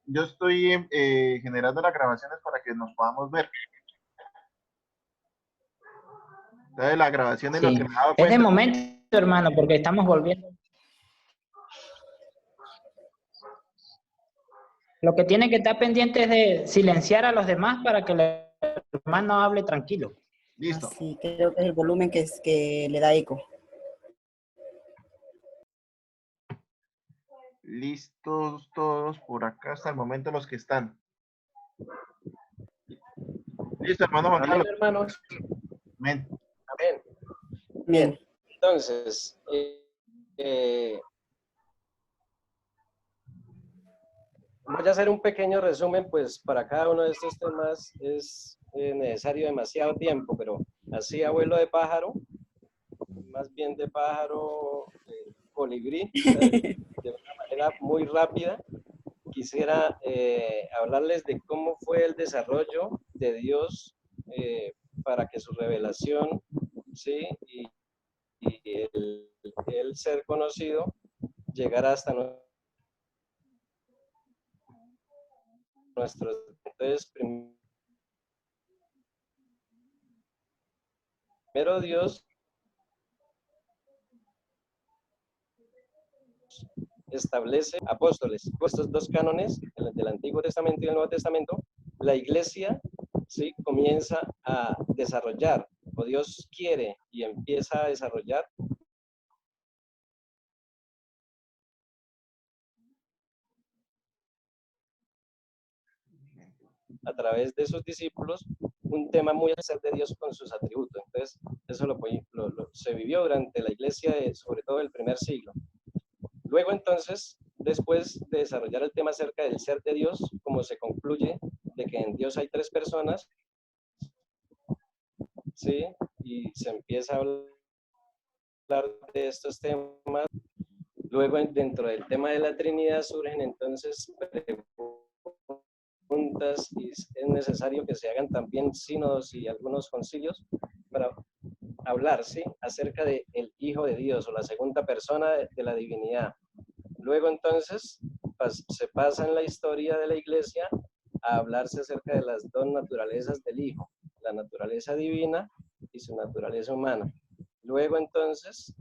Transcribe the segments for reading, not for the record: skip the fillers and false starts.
yo estoy generando las grabaciones para que nos podamos ver. Entonces, las grabaciones, lo Sí, que me he dado es de cuenta. momento, hermano, porque estamos volviendo. Lo que tiene que estar pendiente es de silenciar a los demás para que el hermano hable tranquilo. Listo. Así, creo que es el volumen que le da eco. Listos todos por acá hasta el momento los que están. Listo, hermano Juan Amén, Carlos. hermanos. Amén. Amén. Bien. Bien, entonces, voy a hacer un pequeño resumen, pues para cada uno de estos temas es necesario demasiado tiempo, pero así abuelo de pájaro, más bien de pájaro colibrí, o sea, de una manera muy rápida, quisiera hablarles de cómo fue el desarrollo de Dios para que su revelación, ¿sí? y el ser conocido llegara hasta nuestros. Entonces, primero Dios establece apóstoles. Estos dos cánones, el del Antiguo Testamento y el Nuevo Testamento, la iglesia, ¿sí?, comienza a desarrollar, o Dios quiere y empieza a desarrollar a través de sus discípulos un tema muy especial de Dios con sus atributos. Entonces, eso se vivió durante la iglesia, sobre todo el primer siglo. Luego, entonces, después de desarrollar el tema acerca del ser de Dios, como se concluye de que en Dios hay tres personas, ¿sí? Y se empieza a hablar de estos temas. Luego, dentro del tema de la Trinidad surgen entonces preguntas y es necesario que se hagan también sínodos y algunos concilios para hablar, ¿sí?, acerca del Hijo de Dios o la segunda persona de la divinidad. Luego entonces se pasa en la historia de la iglesia a hablarse acerca de las dos naturalezas del Hijo, la naturaleza divina y su naturaleza humana. Luego entonces,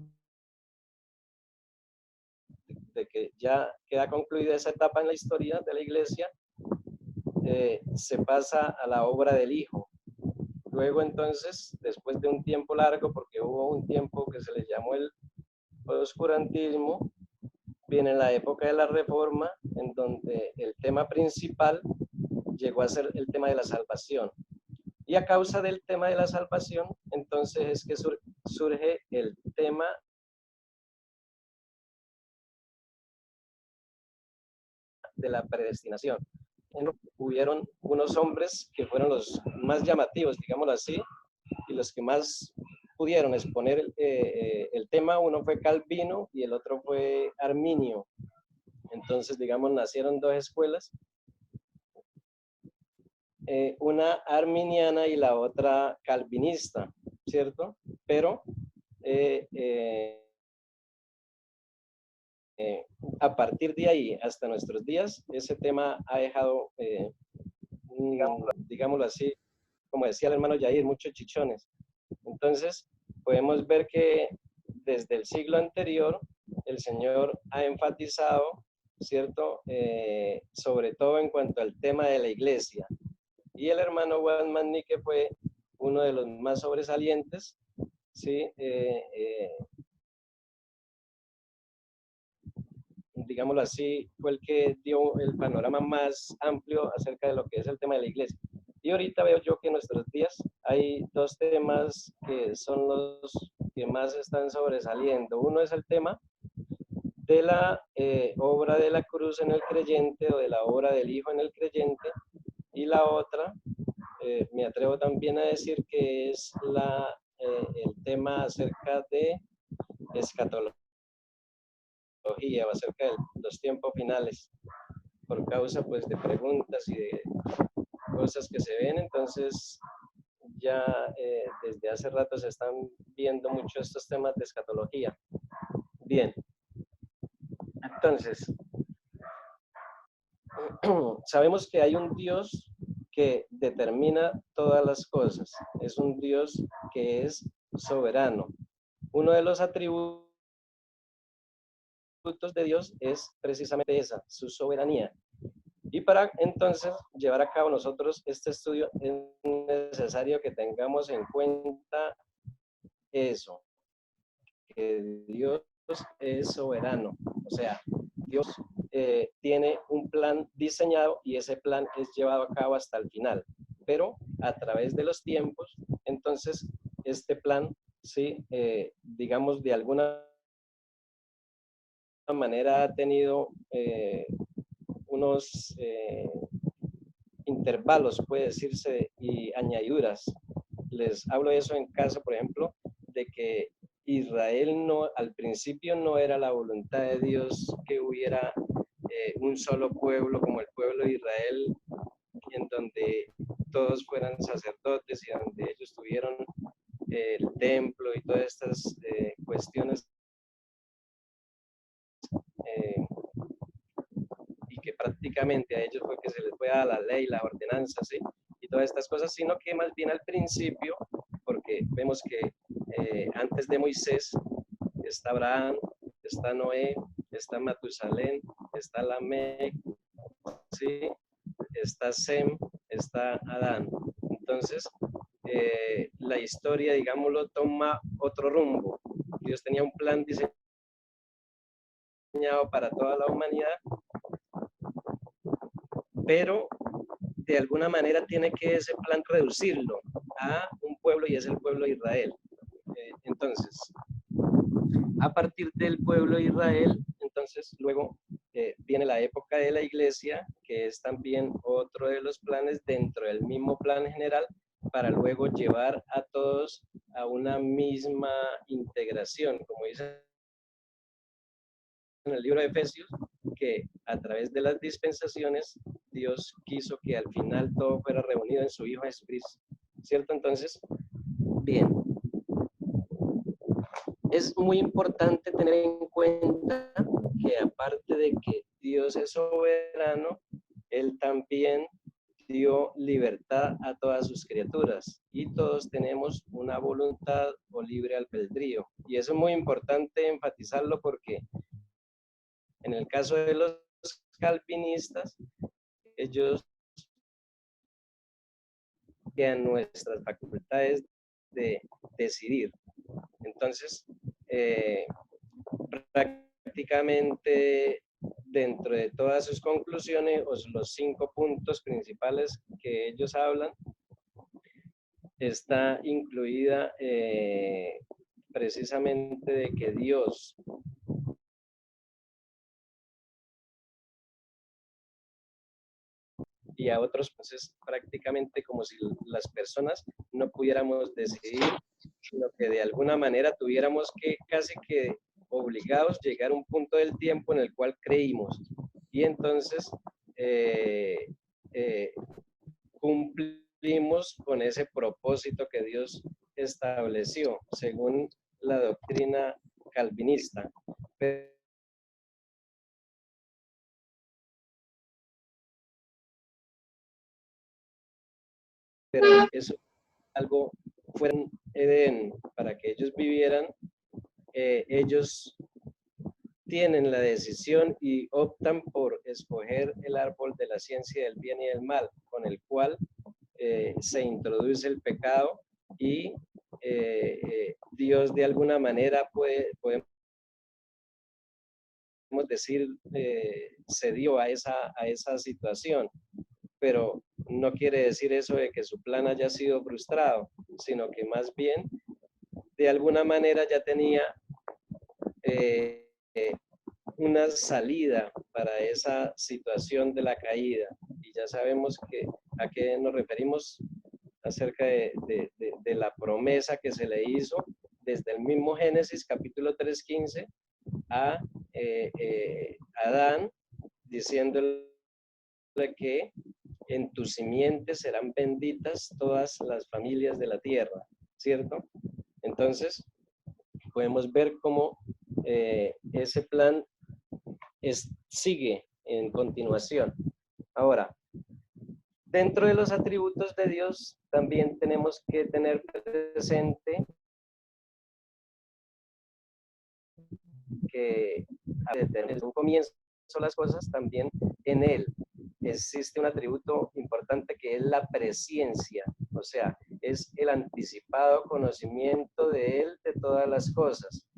de que ya queda concluida esa etapa en la historia de la iglesia, se pasa a la obra del Hijo. Luego entonces, después de un tiempo largo, porque hubo un tiempo que se le llamó el oscurantismo, viene la época de la Reforma, en donde el tema principal llegó a ser el tema de la salvación. Y a causa del tema de la salvación, entonces es que surge el tema de la predestinación. Hubieron unos hombres que fueron los más llamativos, digámoslo así, y los que más pudieron exponer el tema. Uno fue Calvino y el otro fue Arminio. Entonces, digamos, nacieron dos escuelas, una arminiana y la otra calvinista, ¿cierto? Pero a partir de ahí hasta nuestros días, ese tema ha dejado, digámoslo así, como decía el hermano Yair, muchos chichones. Entonces, podemos ver que desde el siglo anterior, el Señor ha enfatizado, ¿cierto?, sobre todo en cuanto al tema de la iglesia. Y el hermano Juan Manrique fue uno de los más sobresalientes, ¿sí? Digámoslo así, fue el que dio el panorama más amplio acerca de lo que es el tema de la iglesia. Y ahorita veo yo que en nuestros días hay dos temas que son los que más están sobresaliendo. Uno es el tema de la obra de la cruz en el creyente o de la obra del Hijo en el creyente, y la otra, me atrevo también a decir que es el tema acerca de escatología o acerca de los tiempos finales, por causa pues de preguntas y de cosas que se ven. Entonces ya desde hace rato se están viendo mucho estos temas de escatología. Bien, entonces sabemos que hay un Dios que determina todas las cosas. Es un Dios que es soberano. Uno de los atributos de Dios es precisamente esa, su soberanía. Y para entonces llevar a cabo nosotros este estudio es necesario que tengamos en cuenta eso, que Dios es soberano. O sea, Dios tiene un plan diseñado y ese plan es llevado a cabo hasta el final. Pero a través de los tiempos, entonces este plan, sí, digamos, de alguna manera ha tenido unos intervalos, puede decirse, y añadiduras. Les hablo de eso en caso, por ejemplo, de que Israel no, al principio no era la voluntad de Dios que hubiera un solo pueblo como el pueblo de Israel, en donde todos fueran sacerdotes y donde ellos tuvieron el templo y todas estas cuestiones y que prácticamente a ellos fue que se les fue a la ley, la ordenanza, ¿sí? Y todas estas cosas, sino que más bien al principio, porque vemos que antes de Moisés está Abraham, está Noé, está Matusalén, está Lamec, ¿sí? Está Sem, está Adán. Entonces, la historia, digámoslo, toma otro rumbo. Dios tenía un plan diseñado para toda la humanidad, pero de alguna manera tiene que ese plan reducirlo a un pueblo y es el pueblo de Israel. Entonces, a partir del pueblo de Israel, entonces luego viene la época de la iglesia, que es también otro de los planes dentro del mismo plan general, para luego llevar a todos a una misma integración, como dice en el libro de Efesios, que a través de las dispensaciones Dios quiso que al final todo fuera reunido en su Hijo Jesucristo, ¿cierto? Entonces, bien, es muy importante tener en cuenta que aparte de que Dios es soberano, Él también dio libertad a todas sus criaturas y todos tenemos una voluntad o libre albedrío. Y eso es muy importante enfatizarlo porque en el caso de los calvinistas, ellos tienen nuestras facultades de decidir. Entonces, prácticamente dentro de todas sus conclusiones, o los 5 puntos principales que ellos hablan, está incluida precisamente de que Dios y a otros, pues es prácticamente como si las personas no pudiéramos decidir, sino que de alguna manera tuviéramos que casi que obligados llegar a un punto del tiempo en el cual creímos. Y entonces cumplimos con ese propósito que Dios estableció, según la doctrina calvinista. Pero eso algo fuera en Edén para que ellos vivieran, ellos tienen la decisión y optan por escoger el árbol de la ciencia del bien y del mal, con el cual se introduce el pecado y Dios de alguna manera podemos decir, cedió a esa situación, pero no quiere decir eso de que su plan haya sido frustrado, sino que más bien de alguna manera ya tenía una salida para esa situación de la caída. Y ya sabemos a qué nos referimos acerca de la promesa que se le hizo desde el mismo Génesis capítulo 3:15 a Adán, diciéndole que en tu simiente serán benditas todas las familias de la tierra, ¿cierto? Entonces, podemos ver cómo ese plan sigue en continuación. Ahora, dentro de los atributos de Dios, también tenemos que tener presente que desde un comienzo las cosas, también en Él existe un atributo importante que es la presciencia, o sea, es el anticipado conocimiento de Él de todas las cosas.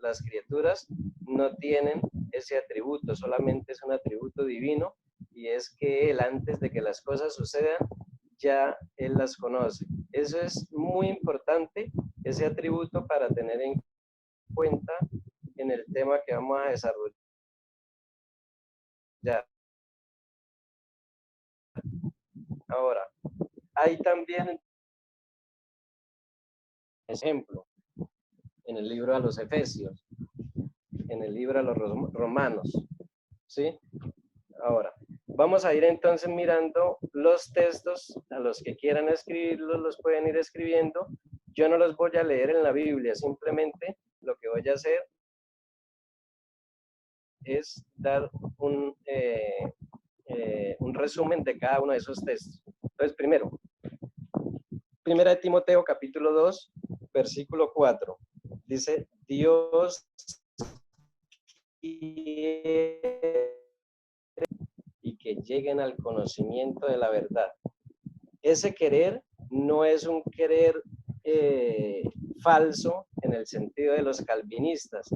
Las criaturas no tienen ese atributo, solamente es un atributo divino, y es que Él, antes de que las cosas sucedan, ya Él las conoce. Eso es muy importante, ese atributo, para tener en cuenta en el tema que vamos a desarrollar. Ahora, hay también ejemplo en el libro a los Efesios, en el libro a los Romanos, ¿sí? Ahora, vamos a ir entonces mirando los textos. A los que quieran escribirlos, los pueden ir escribiendo. Yo no los voy a leer en la Biblia, simplemente lo que voy a hacer es dar un resumen de cada uno de esos textos. Entonces, Primera de Timoteo, capítulo 2, versículo 4. Dice, Dios quiere y que lleguen al conocimiento de la verdad. Ese querer no es un querer falso en el sentido de los calvinistas,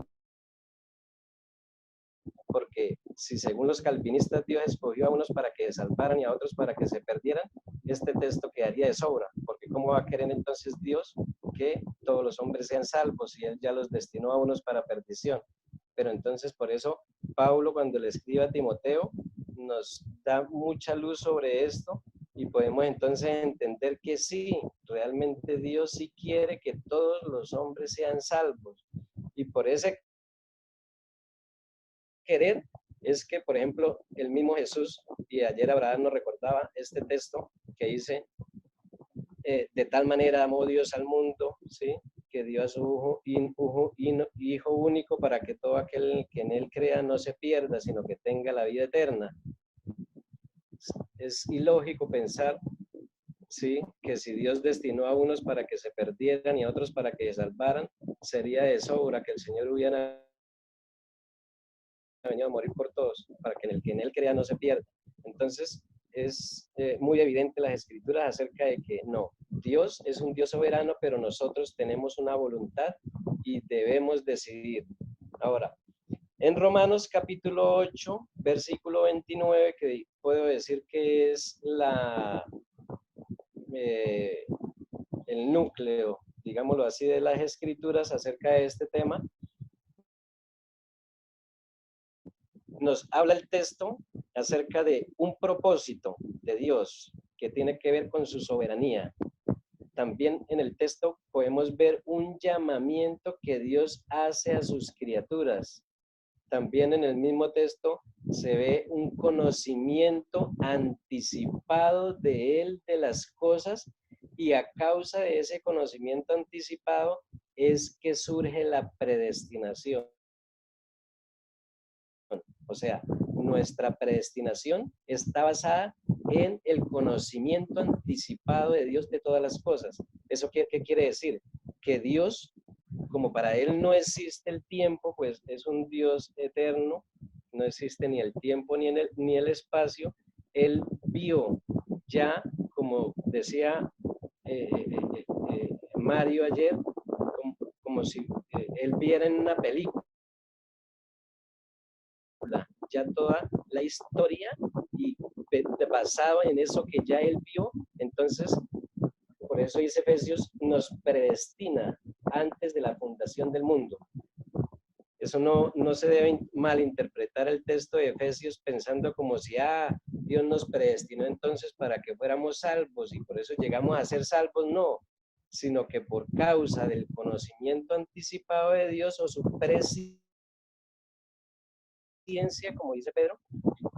porque si según los calvinistas Dios escogió a unos para que se salvaran y a otros para que se perdieran, este texto quedaría de sobra, porque ¿cómo va a querer entonces Dios que todos los hombres sean salvos si Él ya los destinó a unos para perdición? Pero entonces por eso Pablo, cuando le escribe a Timoteo, nos da mucha luz sobre esto, y podemos entonces entender que sí, realmente Dios sí quiere que todos los hombres sean salvos, y por ese querer es que, por ejemplo, el mismo Jesús, y ayer Abraham nos recordaba este texto que dice, de tal manera amó Dios al mundo, ¿sí?, que dio a su hijo único para que todo aquel que en él crea no se pierda, sino que tenga la vida eterna. Es ilógico pensar, ¿sí?, que si Dios destinó a unos para que se perdieran y a otros para que se salvaran, sería de sobra que el Señor hubiera venido a morir por todos, para que en él crea no se pierda. Entonces, es muy evidente las escrituras acerca de que no, Dios es un Dios soberano, pero nosotros tenemos una voluntad y debemos decidir. Ahora, en Romanos capítulo 8, versículo 29, que puedo decir que es el núcleo, digámoslo así, de las escrituras acerca de este tema, nos habla el texto acerca de un propósito de Dios que tiene que ver con su soberanía. También en el texto podemos ver un llamamiento que Dios hace a sus criaturas. También en el mismo texto se ve un conocimiento anticipado de Él de las cosas, y a causa de ese conocimiento anticipado es que surge la predestinación. O sea, nuestra predestinación está basada en el conocimiento anticipado de Dios de todas las cosas. ¿Eso qué quiere decir? Que Dios, como para Él no existe el tiempo, pues es un Dios eterno, no existe ni el tiempo ni el espacio. Él vio ya, como decía Mario ayer, como si Él viera en una película ya toda la historia, y basado en eso que ya Él vio. Entonces, por eso dice Efesios, nos predestina antes de la fundación del mundo. Eso no se debe malinterpretar el texto de Efesios pensando como si Dios nos predestinó entonces para que fuéramos salvos y por eso llegamos a ser salvos. No, sino que por causa del conocimiento anticipado de Dios o su presciencia, como dice Pedro,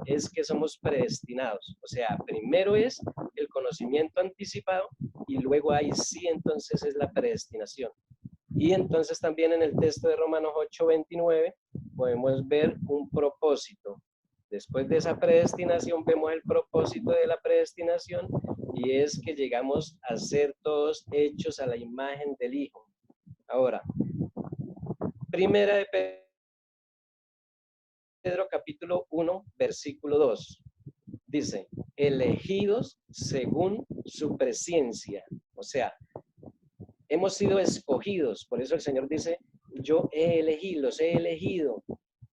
es que somos predestinados. O sea, primero es el conocimiento anticipado y luego ahí sí entonces es la predestinación. Y entonces también en el texto de Romanos 8:29 podemos ver un propósito. Después de esa predestinación vemos el propósito de la predestinación y es que llegamos a ser todos hechos a la imagen del Hijo. Ahora, primera de Pedro capítulo 1, versículo 2. Dice, elegidos según su presencia. O sea, hemos sido escogidos. Por eso el Señor dice, yo he elegido, los he elegido.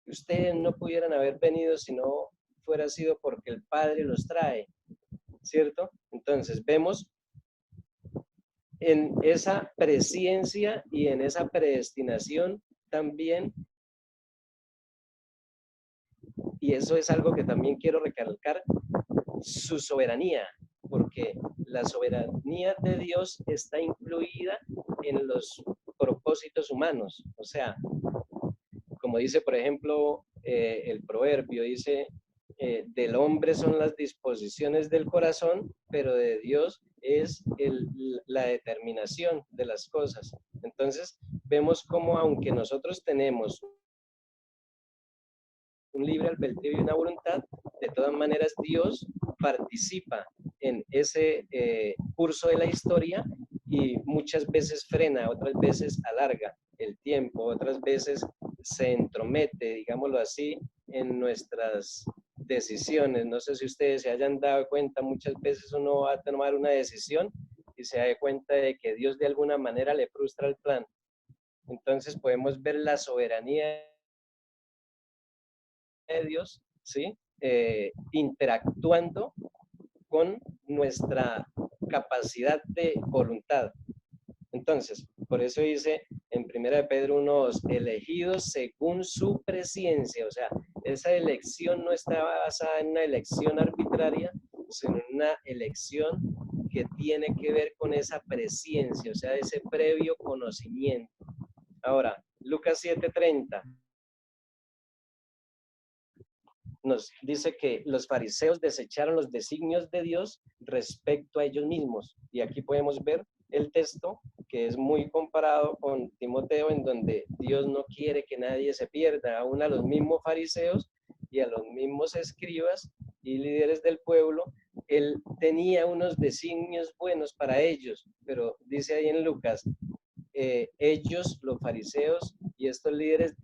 Ustedes no pudieran haber venido si no fuera sido porque el Padre los trae, ¿cierto? Entonces vemos en esa presencia y en esa predestinación también, y eso es algo que también quiero recalcar, su soberanía, porque la soberanía de Dios está incluida en los propósitos humanos. O sea, como dice, por ejemplo, el proverbio, dice, del hombre son las disposiciones del corazón, pero de Dios es la determinación de las cosas. Entonces, vemos cómo aunque nosotros tenemos un libre albedrío y una voluntad, de todas maneras Dios participa en ese curso de la historia y muchas veces frena, otras veces alarga el tiempo, otras veces se entromete, digámoslo así, en nuestras decisiones. No sé si ustedes se hayan dado cuenta, muchas veces uno va a tomar una decisión y se da cuenta de que Dios de alguna manera le frustra el plan. Entonces podemos ver la soberanía de Dios, ¿sí? Interactuando con nuestra capacidad de voluntad. Entonces, por eso dice en 1 de Pedro 1:2, elegidos según su presencia. O sea, esa elección no está basada en una elección arbitraria, sino en una elección que tiene que ver con esa presencia, o sea, ese previo conocimiento. Ahora, Lucas 7:30 nos dice que los fariseos desecharon los designios de Dios respecto a ellos mismos. Y aquí podemos ver el texto que es muy comparado con Timoteo, en donde Dios no quiere que nadie se pierda, aún a los mismos fariseos y a los mismos escribas y líderes del pueblo. Él tenía unos designios buenos para ellos, pero dice ahí en Lucas, ellos, los fariseos y estos líderes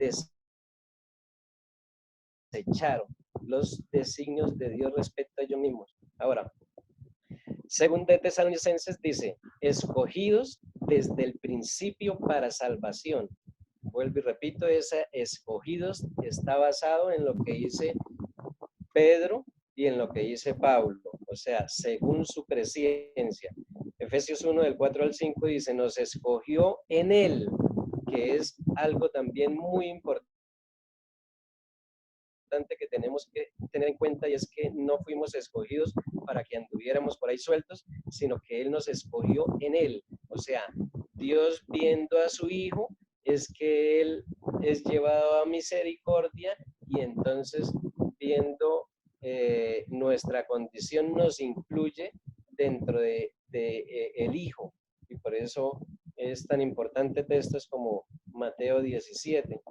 desecharon los designios de Dios respecto a ellos mismos. Ahora, según de Tesalonicenses dice, escogidos desde el principio para salvación. Vuelvo y repito, ese escogidos está basado en lo que dice Pedro y en lo que dice Pablo, o sea, según su presencia. Efesios 1 del 4 al 5 dice, nos escogió en él, que es algo también muy importante que tenemos que tener en cuenta, y es que no fuimos escogidos para que anduviéramos por ahí sueltos, sino que Él nos escogió en Él. O sea, Dios viendo a su Hijo es que Él es llevado a misericordia y entonces viendo nuestra condición nos incluye dentro de el Hijo. Y por eso es tan importante textos como Mateo 17.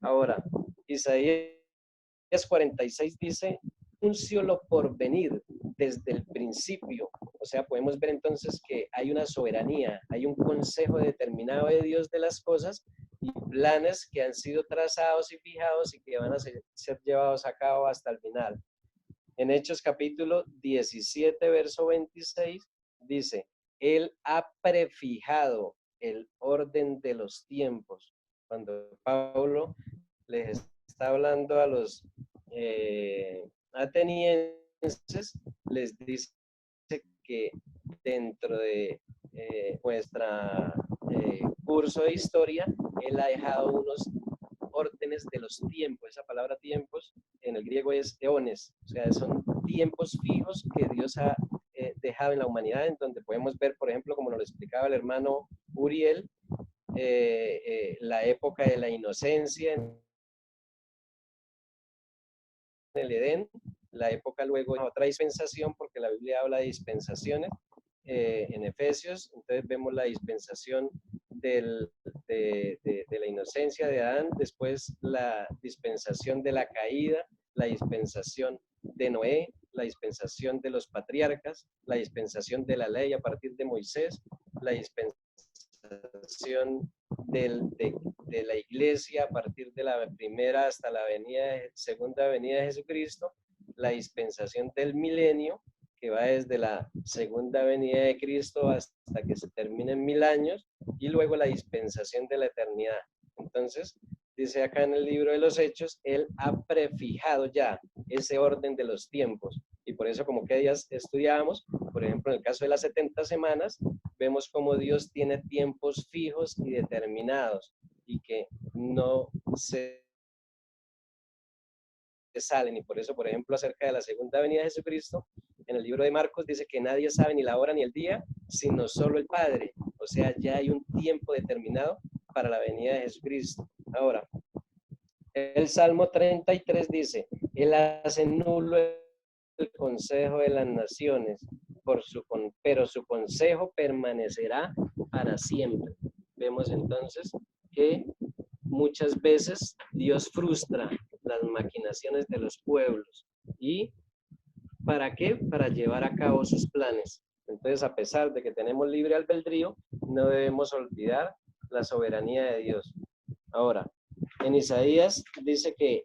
Ahora, Isaías 46 dice, anunció lo por venir desde el principio. O sea, podemos ver entonces que hay una soberanía, hay un consejo determinado de Dios de las cosas y planes que han sido trazados y fijados y que van a ser llevados a cabo hasta el final. En Hechos capítulo 17, verso 26, dice, Él ha prefijado el orden de los tiempos. Cuando Pablo les está hablando a los atenienses, les dice que dentro de nuestra curso de historia, él ha dejado unos órdenes de los tiempos. Esa palabra tiempos en el griego es eones, o sea, son tiempos fijos que Dios ha dejado en la humanidad, en donde podemos ver, por ejemplo, como nos lo explicaba el hermano Uriel, la época de la inocencia en el Edén, la época luego de otra dispensación, porque la Biblia habla de dispensaciones en Efesios, entonces vemos la dispensación de la inocencia de Adán, después la dispensación de la caída, la dispensación de Noé, la dispensación de los patriarcas, la dispensación de la ley a partir de Moisés, la dispensación de la iglesia a partir de la primera hasta la segunda venida de Jesucristo, la dispensación del milenio, que va desde la segunda venida de Cristo hasta que se terminen 1000 años, y luego la dispensación de la eternidad. Entonces, dice acá en el libro de los Hechos, Él ha prefijado ya ese orden de los tiempos. Y por eso, como que días estudiábamos, por ejemplo, en el caso de las 70 semanas, vemos cómo Dios tiene tiempos fijos y determinados y que no se salen. Y por eso, por ejemplo, acerca de la segunda venida de Jesucristo, en el libro de Marcos dice que nadie sabe ni la hora ni el día, sino solo el Padre. O sea, ya hay un tiempo determinado para la venida de Jesucristo. Ahora, el Salmo 33 dice, Él hace nulo el consejo de las naciones, pero su consejo permanecerá para siempre. Vemos entonces que muchas veces Dios frustra las maquinaciones de los pueblos. ¿Y para qué? Para llevar a cabo sus planes. Entonces, a pesar de que tenemos libre albedrío, no debemos olvidar la soberanía de Dios. Ahora, en Isaías dice que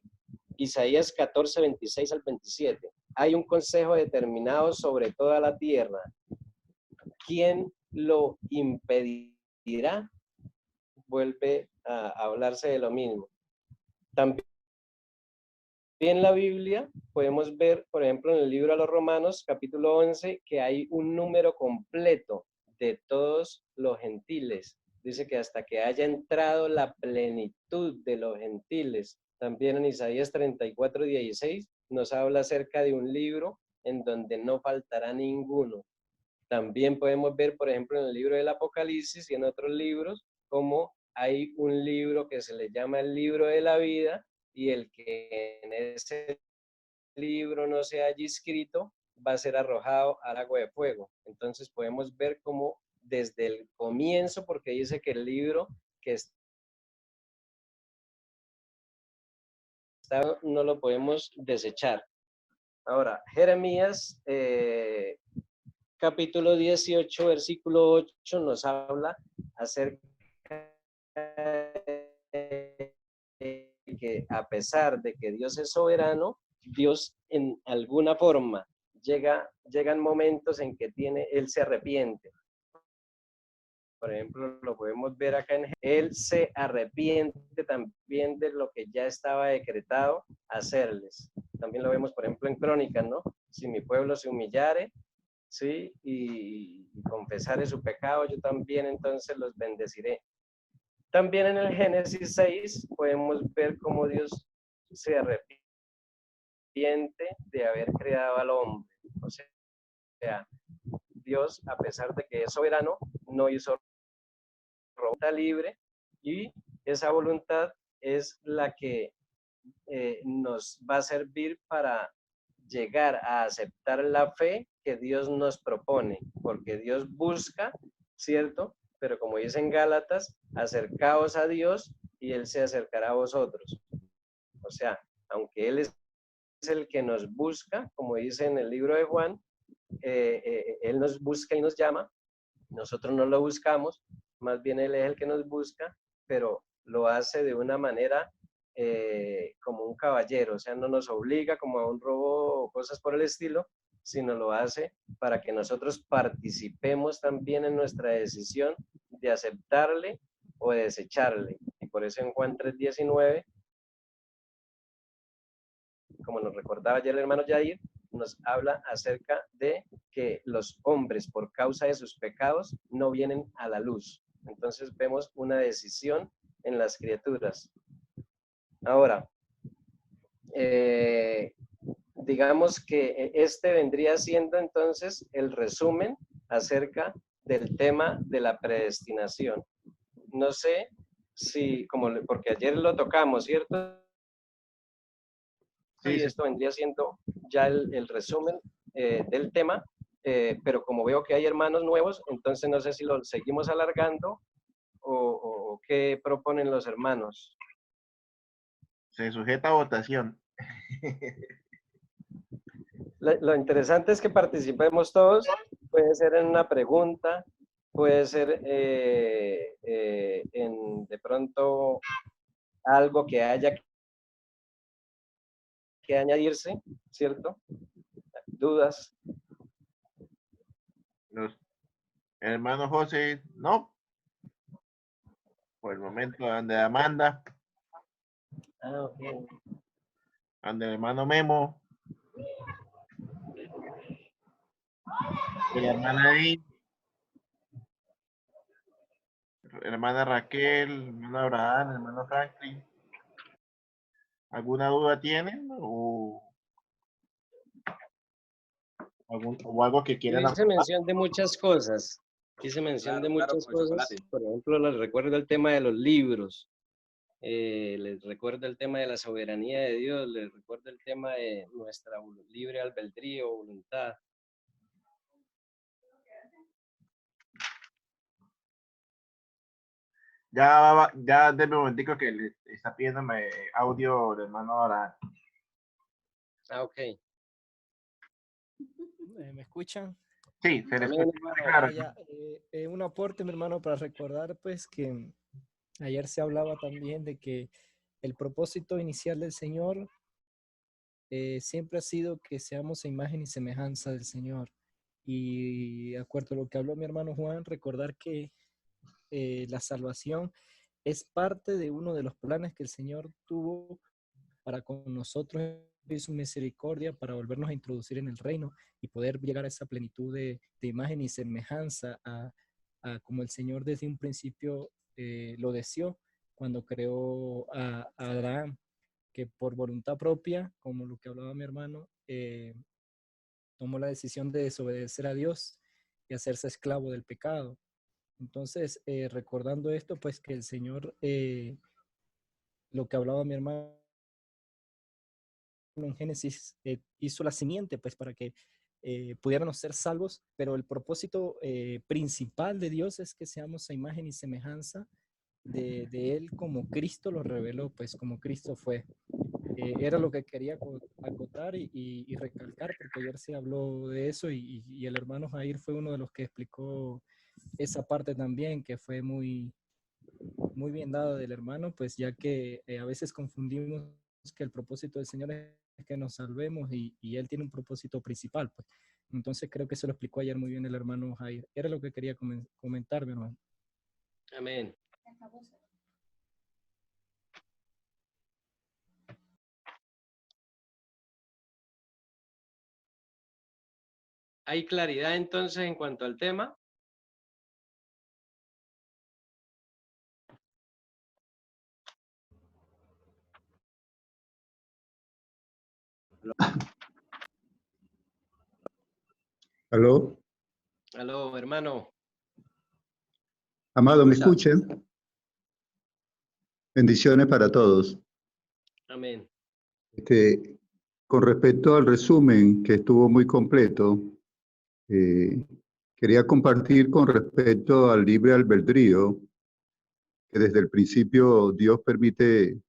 Isaías 14, 26 al 27, hay un consejo determinado sobre toda la tierra. ¿Quién lo impedirá? Vuelve a hablarse de lo mismo. También en la Biblia podemos ver, por ejemplo, en el libro a los Romanos, capítulo 11, que hay un número completo de todos los gentiles. Dice que hasta que haya entrado la plenitud de los gentiles. También en Isaías 34, 16 nos habla acerca de un libro en donde no faltará ninguno. También podemos ver, por ejemplo, en el libro del Apocalipsis y en otros libros, cómo hay un libro que se le llama el libro de la vida, y el que en ese libro no se haya inscrito va a ser arrojado al agua de fuego. Entonces podemos ver cómo desde el comienzo, porque dice que el libro que está no lo podemos desechar. Ahora, Jeremías capítulo 18, versículo 8 nos habla acerca de que a pesar de que Dios es soberano, Dios en alguna forma llegan momentos en que Él se arrepiente. Por ejemplo, lo podemos ver acá Él se arrepiente también de lo que ya estaba decretado hacerles. También lo vemos, por ejemplo, en Crónicas, ¿no? Si mi pueblo se humillare, ¿sí? Y confesare su pecado, yo también entonces los bendeciré. También en el Génesis 6 podemos ver cómo Dios se arrepiente de haber creado al hombre. O sea, Dios, a pesar de que es soberano, no hizo voluntad libre, y esa voluntad es la que nos va a servir para llegar a aceptar la fe que Dios nos propone, porque Dios busca, ¿cierto? Pero como dice en Gálatas, acercaos a Dios y Él se acercará a vosotros. O sea, aunque Él es el que nos busca, como dice en el libro de Juan, Él nos busca y nos llama, nosotros no lo buscamos, más bien Él es el que nos busca, pero lo hace de una manera como un caballero, o sea, no nos obliga como a un robo o cosas por el estilo, sino lo hace para que nosotros participemos también en nuestra decisión de aceptarle o de desecharle. Y por eso en Juan 3:19, como nos recordaba ayer el hermano Jair, nos habla acerca de que los hombres por causa de sus pecados no vienen a la luz. Entonces vemos una decisión en las criaturas. Ahora, digamos que este vendría siendo entonces el resumen acerca del tema de la predestinación. No sé si, porque ayer lo tocamos, ¿cierto? Sí, y esto vendría siendo ya el resumen del tema, pero como veo que hay hermanos nuevos, entonces no sé si lo seguimos alargando o qué proponen los hermanos. Se sujeta a votación. Lo interesante es que participemos todos. Puede ser en una pregunta, puede ser en de pronto algo que haya que añadirse, ¿cierto? Dudas. Los hermanos José, no. Por el momento, ande Amanda, Ah, ok. ande el hermano Memo, y la hermana Edith, hermana Raquel, hermano Abraham, hermano Franklin. ¿Alguna duda tienen? O algo que Yo quieran hice aportar? mención de muchas cosas. Hice mención de muchas cosas. Por ejemplo, les recuerdo el tema de los libros. Les recuerdo el tema de la soberanía de Dios. Les recuerdo el tema de nuestra libre albedrío, voluntad. Ya denme un momentico que le está pidiéndome audio del hermano Abraham. Ah, ok. ¿Me escuchan? Sí, se le Amén, escucha hermano. claro. Ya, un aporte, mi hermano, para recordar, pues, que ayer se hablaba también de que el propósito inicial del Señor siempre ha sido que seamos a imagen y semejanza del Señor. Y de acuerdo a lo que habló mi hermano Juan, recordar que la salvación es parte de uno de los planes que el Señor tuvo para con nosotros y su misericordia para volvernos a introducir en el reino y poder llegar a esa plenitud de imagen y semejanza a como el Señor desde un principio lo deseó cuando creó a Abraham, que por voluntad propia, como lo que hablaba mi hermano, tomó la decisión de desobedecer a Dios y hacerse esclavo del pecado. Entonces, recordando esto, pues que el Señor, lo que hablaba mi hermano en Génesis, hizo la simiente, pues para que pudiéramos ser salvos, pero el propósito principal de Dios es que seamos a imagen y semejanza de Él como Cristo lo reveló, pues como Cristo fue. Era lo que quería acotar y recalcar, porque ayer se habló de eso y el hermano Jair fue uno de los que explicó esa parte también, que fue muy, muy bien dada del hermano, pues ya que a veces confundimos que el propósito del Señor es que nos salvemos y Él tiene un propósito principal, pues. Entonces creo que se lo explicó ayer muy bien el hermano Jair. Era lo que quería comentar, mi hermano. Amén. ¿Hay claridad entonces en cuanto al tema? ¿Aló? Aló, hermano. Amado, ¿me escuchan? Bendiciones para todos. Amén. Con respecto al resumen, que estuvo muy completo, quería compartir con respecto al libre albedrío, que desde el principio Dios permite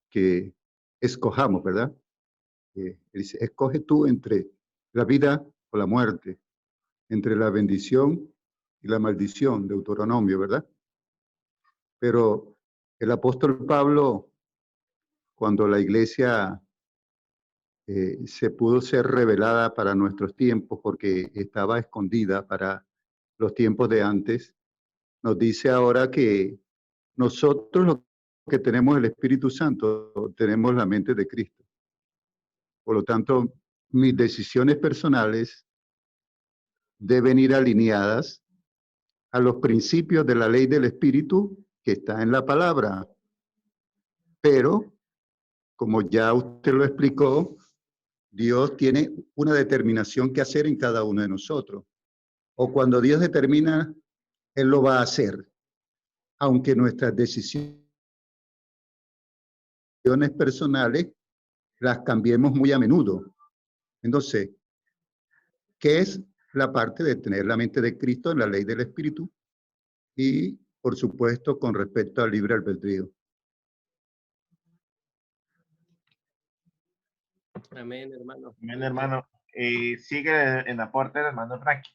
que escojamos, ¿verdad? Él dice, escoge tú entre la vida o la muerte, entre la bendición y la maldición, Deuteronomio, ¿verdad? Pero el apóstol Pablo, cuando la iglesia se pudo ser revelada para nuestros tiempos porque estaba escondida para los tiempos de antes, nos dice ahora que nosotros los que tenemos el Espíritu Santo tenemos la mente de Cristo. Por lo tanto, mis decisiones personales deben ir alineadas a los principios de la ley del Espíritu que está en la palabra. Pero, como ya usted lo explicó, Dios tiene una determinación que hacer en cada uno de nosotros. O cuando Dios determina, Él lo va a hacer, aunque nuestras decisiones personales las cambiemos muy a menudo. Entonces, ¿qué es la parte de tener la mente de Cristo en la ley del Espíritu? Y, por supuesto, con respecto al libre albedrío. Amén, hermano. Amén, hermano. Sigue en aporte el hermano Frankie.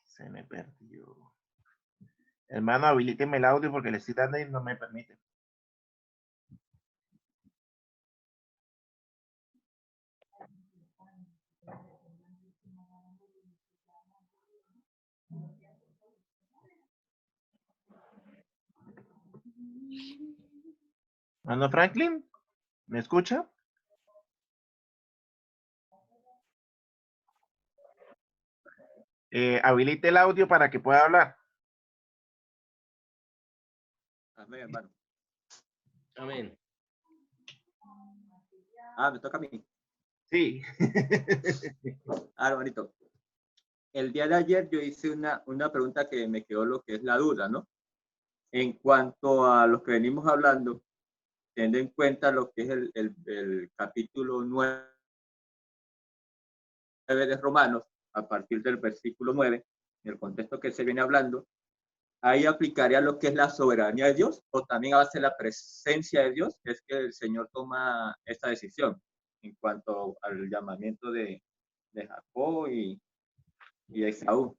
Se me perdió. Hermano, habilíteme el audio porque le estoy dando y no me permite. Hermano Franklin, ¿me escucha? Habilite el audio para que pueda hablar. Amén, hermano. Amén. Me toca a mí. Sí. Hermanito. El día de ayer yo hice una pregunta que me quedó lo que es la duda, ¿no? En cuanto a lo que venimos hablando, teniendo en cuenta lo que es el capítulo 9 de Romanos, a partir del versículo 9, en el contexto que se viene hablando, ahí aplicaría lo que es la soberanía de Dios, o también a base de la presencia de Dios, es que el Señor toma esta decisión en cuanto al llamamiento de Jacob y Esaú.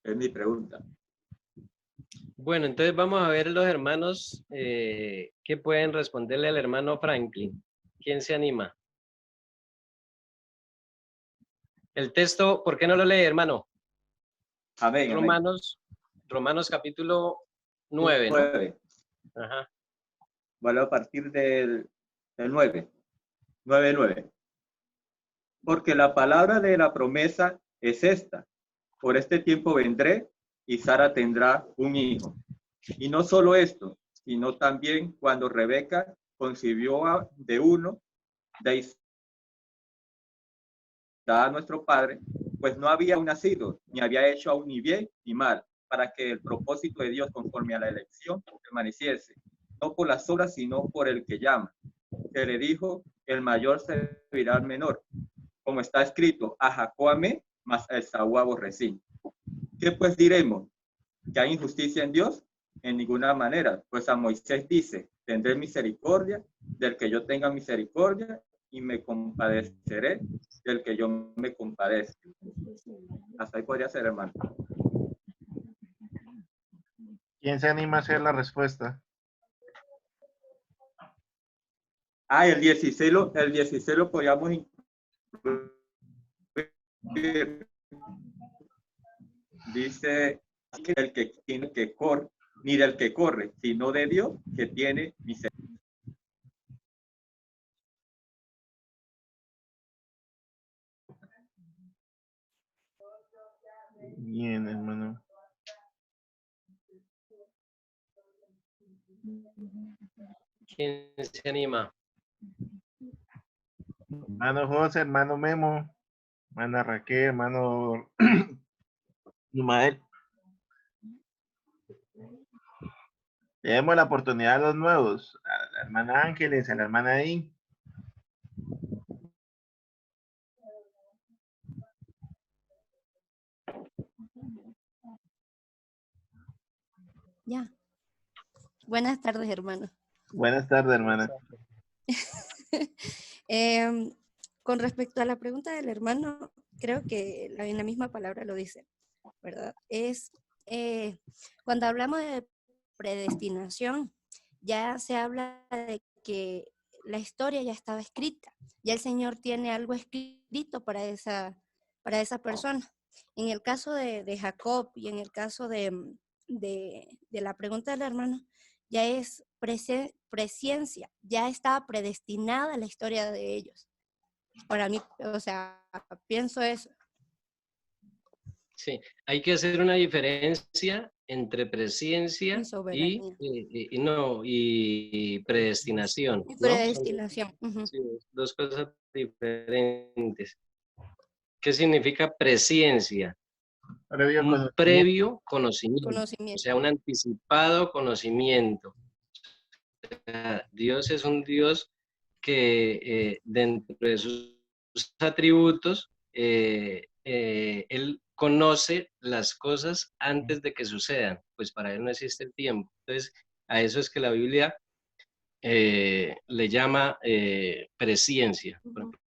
Es mi pregunta. Bueno, entonces vamos a ver los hermanos que pueden responderle al hermano Franklin. ¿Quién se anima? El texto, ¿por qué no lo lee, hermano? Amén. Romanos capítulo 9, ¿no? 9. Ajá. Bueno, a partir del 9. 9. Porque la palabra de la promesa es esta. Por este tiempo vendré y Sara tendrá un hijo. Y no solo esto, sino también cuando Rebeca concibió de uno de Isaac, a nuestro padre, pues no había aún nacido, ni había hecho aún ni bien ni mal, para que el propósito de Dios conforme a la elección permaneciese, no por las obras, sino por el que llama. Se le dijo, el mayor servirá al menor. Como está escrito, a Jacob amé, mas a Esaú aborrecí. ¿Qué pues diremos? ¿Que hay injusticia en Dios? En ninguna manera, pues a Moisés dice, tendré misericordia del que yo tenga misericordia y me compadeceré del que yo me compadezca. Hasta ahí podría ser, hermano. ¿Quién se anima a hacer la respuesta? El 16 lo podríamos incluir. Dice que el que tiene que corre, ni del que corre, sino de Dios que tiene misericordia. Bien, hermano. ¿Quién se anima? Hermano José, hermano Memo, hermana Raquel, hermano Numael. Le demos la oportunidad a los nuevos, a la hermana Ángeles, a la hermana Ain. Ya. Buenas tardes, hermano. Buenas tardes, hermana. Con respecto a la pregunta del hermano, creo que en la misma palabra lo dice, ¿verdad? Es cuando hablamos de predestinación, ya se habla de que la historia ya estaba escrita, ya el Señor tiene algo escrito para esa persona. En el caso de Jacob y en el caso de la pregunta del hermano, ya es presciencia, ya estaba predestinada la historia de ellos. Para mí, o sea, pienso eso. Sí, hay que hacer una diferencia entre presciencia y predestinación. Y predestinación. ¿No? Son dos cosas diferentes. ¿Qué significa presciencia? Un previo conocimiento, o sea, un anticipado conocimiento. Dios es un Dios que dentro de sus atributos, Él conoce las cosas antes de que sucedan, pues para él no existe el tiempo. Entonces, a eso es que la Biblia le llama presciencia. Por ejemplo,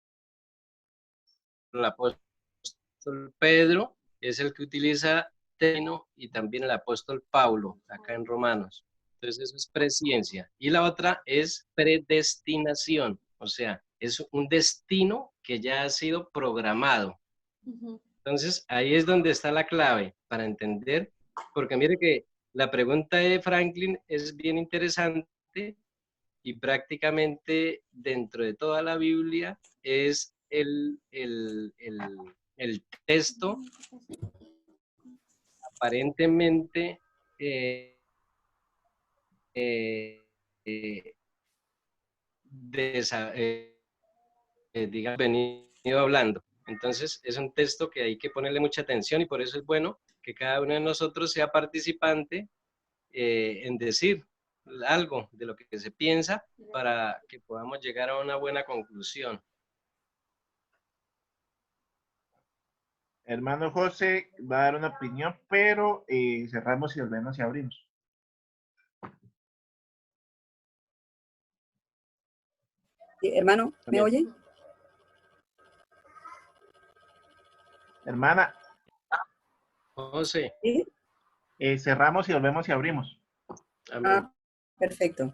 el apóstol Pedro es el que utiliza término y también el apóstol Pablo, acá en Romanos. Entonces eso es presciencia. Y la otra es predestinación, o sea, es un destino que ya ha sido programado. Entonces ahí es donde está la clave para entender, porque mire que la pregunta de Franklin es bien interesante y prácticamente dentro de toda la Biblia es el texto aparentemente digamos, venido hablando. Entonces es un texto que hay que ponerle mucha atención y por eso es bueno que cada uno de nosotros sea participante en decir algo de lo que se piensa para que podamos llegar a una buena conclusión. Hermano José va a dar una opinión, pero cerramos y volvemos y abrimos. Sí, hermano, ¿me oye? Hermana, José. ¿Sí? cerramos y volvemos y abrimos. Amén. Perfecto.